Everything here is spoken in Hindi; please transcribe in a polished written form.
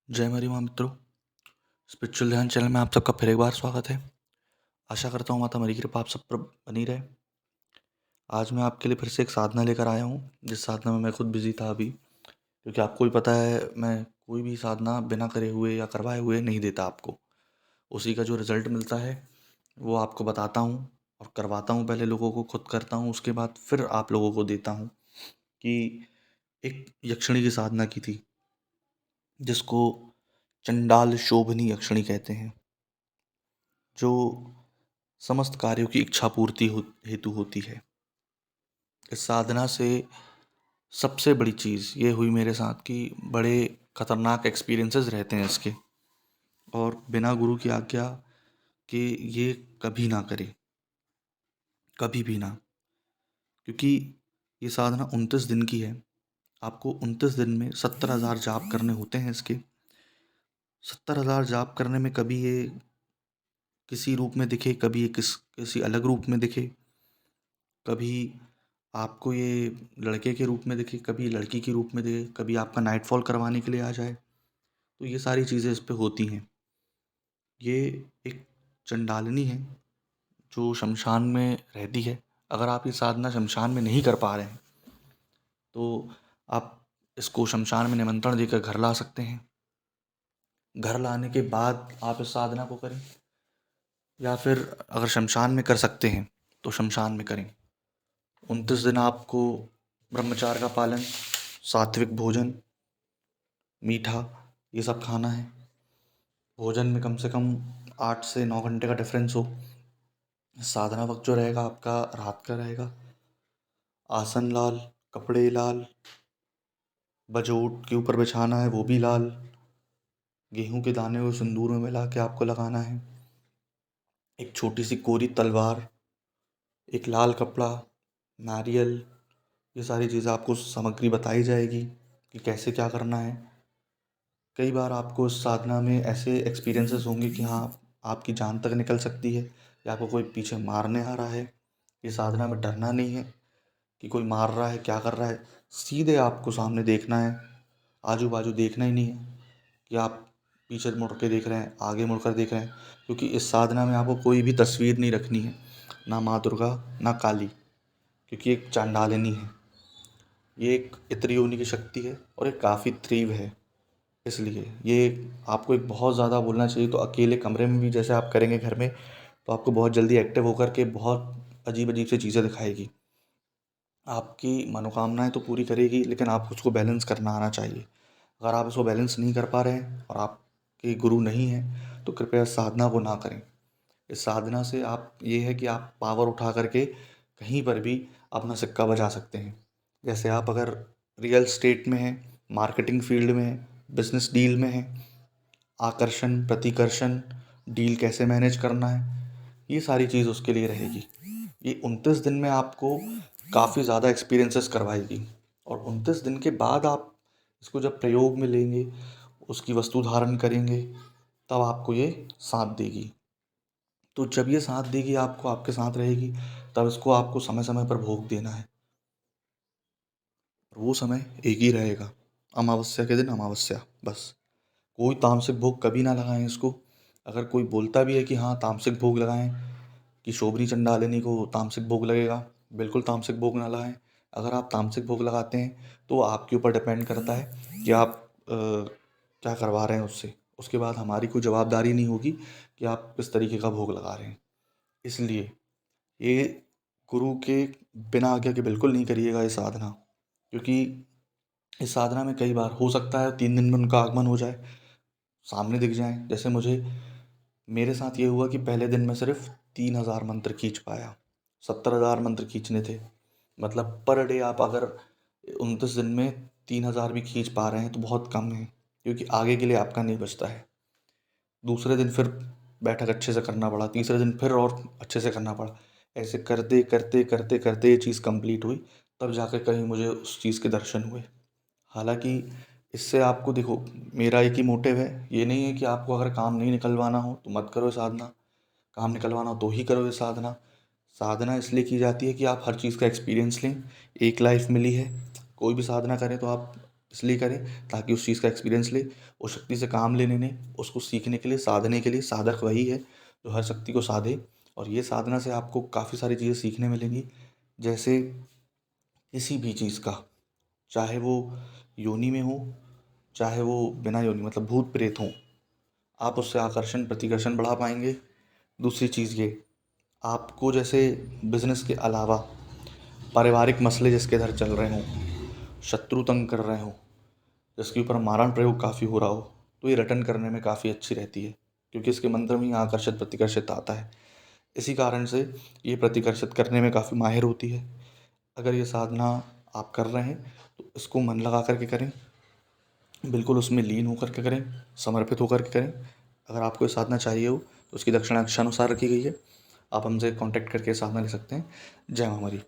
जय मरीमा मित्रों, स्पिरिचुअल ध्यान चैनल में आप सबका फिर एक बार स्वागत है। आशा करता हूँ माता मरी की कृपा आप सब पर बनी रहे। आज मैं आपके लिए फिर से एक साधना लेकर आया हूँ, जिस साधना में मैं खुद बिजी था अभी, क्योंकि आपको भी पता है मैं कोई भी साधना बिना करे हुए या करवाए हुए नहीं देता आपको। उसी का जो रिजल्ट मिलता है वो आपको बताता हूँ और करवाता हूँ। पहले लोगों को, खुद करता हूँ, उसके बाद फिर आप लोगों को देता हूँ। कि एक यक्षिणी की साधना की थी, जिसको चंडाल शोभनी यक्षिणी कहते हैं, जो समस्त कार्यों की इच्छा पूर्ति हेतु होती है। इस साधना से सबसे बड़ी चीज़ ये हुई मेरे साथ कि बड़े खतरनाक एक्सपीरियंसेस रहते हैं इसके, और बिना गुरु की आज्ञा कि ये कभी ना करें, कभी भी ना। क्योंकि ये साधना 29 दिन की है। आपको 29 दिन में 70,000 जाप करने होते हैं इसके। 70,000 जाप करने में कभी ये किसी रूप में दिखे, कभी ये किसी अलग रूप में दिखे, कभी आपको ये लड़के के रूप में दिखे, कभी लड़की के रूप में दिखे, कभी आपका नाइटफॉल करवाने के लिए आ जाए। तो ये सारी चीज़ें इस पे होती हैं। ये एक चंडालिनी है जो शमशान में रहती है। अगर आप ये साधना शमशान में नहीं कर पा रहे हैं तो आप इसको शमशान में निमंत्रण देकर घर ला सकते हैं। घर लाने के बाद आप इस साधना को करें, या फिर अगर शमशान में कर सकते हैं तो शमशान में करें। 29 दिन आपको ब्रह्मचार्य का पालन, सात्विक भोजन, मीठा, ये सब खाना है। भोजन में कम से कम 8 से 9 घंटे का डिफरेंस हो। साधना वक्त जो रहेगा आपका रात का रहेगा। आसन लाल, कपड़े लाल, बजोट के ऊपर बिछाना है वो भी लाल। गेहूं के दाने को सिंदूर में मिला के आपको लगाना है। एक छोटी सी कोरी तलवार, एक लाल कपड़ा, नारियल, ये सारी चीज़ें आपको सामग्री बताई जाएगी कि कैसे क्या करना है। कई बार आपको इस साधना में ऐसे एक्सपीरियंसेस होंगे कि हाँ, आपकी जान तक निकल सकती है, या आपको कोई पीछे मारने आ रहा है। ये साधना में डरना नहीं है कि कोई मार रहा है, क्या कर रहा है। सीधे आपको सामने देखना है, आजू बाजू देखना ही नहीं है कि आप पीछे मुड़ के देख रहे हैं, आगे मुड़कर देख रहे हैं। क्योंकि इस साधना में आपको कोई भी तस्वीर नहीं रखनी है, ना माँ दुर्गा ना काली, क्योंकि एक चांडालिनी है। ये एक इत्र योनि की शक्ति है और एक काफ़ी तीव्र है। इसलिए ये आपको एक बहुत ज़्यादा बोलना चाहिए। तो अकेले कमरे में भी जैसे आप करेंगे घर में, तो आपको बहुत जल्दी एक्टिव होकर के बहुत अजीब अजीब सी चीज़ें दिखाएगी। आपकी मनोकामनाएं तो पूरी करेगी, लेकिन आपको उसको बैलेंस करना आना चाहिए। अगर आप इसको बैलेंस नहीं कर पा रहे हैं और आपके गुरु नहीं हैं, तो कृपया इस साधना को ना करें। इस साधना से आप ये है कि आप पावर उठा करके कहीं पर भी अपना सिक्का बजा सकते हैं। जैसे आप अगर रियल स्टेट में हैं, मार्केटिंग फील्ड में हैं, बिजनेस डील में हैं, आकर्षण प्रतिकर्षण, डील कैसे मैनेज करना है, ये सारी चीज़ उसके लिए रहेगी। ये 29 दिन में आपको काफ़ी ज़्यादा एक्सपीरियंसेस करवाएगी, और 29 दिन के बाद आप इसको जब प्रयोग में लेंगे, उसकी वस्तु धारण करेंगे, तब आपको ये साथ देगी। तो जब ये साथ देगी आपको, आपके साथ रहेगी, तब इसको आपको समय समय पर भोग देना है। और वो समय एक ही रहेगा, अमावस्या के दिन अमावस्या, बस। कोई तामसिक भोग कभी ना लगाएं इसको। अगर कोई बोलता भी है कि हाँ तामसिक भोग लगाएं, कि शोभनी चंडालिनी को तामसिक भोग लगेगा, बिल्कुल तामसिक भोग ना लगाएं। अगर आप तामसिक भोग लगाते हैं तो आपके ऊपर डिपेंड करता है कि आप क्या करवा रहे हैं उससे। उसके बाद हमारी कोई जवाबदारी नहीं होगी कि आप किस तरीके का भोग लगा रहे हैं। इसलिए ये गुरु के बिना आज्ञा के बिल्कुल नहीं करिएगा ये साधना। क्योंकि इस साधना में कई बार हो सकता है 3 दिन में उनका आगमन हो जाए, सामने दिख जाएं। जैसे मेरे साथ ये हुआ कि पहले दिन में सिर्फ 3,000 मंत्र खींच पाया। 70,000 मंत्र खींचने थे। मतलब पर डे आप अगर 29 दिन में 3,000 भी खींच पा रहे हैं तो बहुत कम है, क्योंकि आगे के लिए आपका नहीं बचता है। दूसरे दिन फिर बैठक अच्छे से करना पड़ा, तीसरे दिन फिर और अच्छे से करना पड़ा। ऐसे करते करते करते करते ये चीज़ कंप्लीट हुई, तब जाकर कहीं मुझे उस चीज़ के दर्शन हुए। हालांकि इससे आपको देखो, मेरा एक ही मोटिव है, ये नहीं है कि आपको अगर काम नहीं निकलवाना हो तो मत करो साधना, काम निकलवाना हो तो ही करो ये साधना। साधना इसलिए की जाती है कि आप हर चीज़ का एक्सपीरियंस लें। एक लाइफ मिली है, कोई भी साधना करें तो आप इसलिए करें ताकि उस चीज़ का एक्सपीरियंस ले, उस शक्ति से काम लेने ने, उसको सीखने के लिए, साधने के लिए। साधक वही है जो हर शक्ति को साधे, और ये साधना से आपको काफ़ी सारी चीज़ें सीखने मिलेंगी। जैसे किसी भी चीज़ का, चाहे वो योनि में हो, चाहे वो बिना योनि मतलब भूत प्रेत हों, आप उससे आकर्षण प्रतिकर्षण बढ़ा पाएंगे। दूसरी चीज़ ये, आपको जैसे बिजनेस के अलावा पारिवारिक मसले जिसके इधर चल रहे हों, शत्रु तंग कर रहे हों, जिसके ऊपर मारण प्रयोग काफ़ी हो रहा हो, तो ये रिटर्न करने में काफ़ी अच्छी रहती है, क्योंकि इसके मंत्र में ही आकर्षित प्रतिकर्षित आता है। इसी कारण से ये प्रतिकर्षित करने में काफ़ी माहिर होती है। अगर ये साधना आप कर रहे हैं तो इसको मन लगा करके करें, बिल्कुल उसमें लीन होकर के करें, समर्पित होकर के करें। अगर आपको ये साधना चाहिए हो तो उसकी दक्षिणा इच्छानुसार रखी गई है। आप हमसे कांटेक्ट करके साधना ले सकते हैं। जय मां हमारी।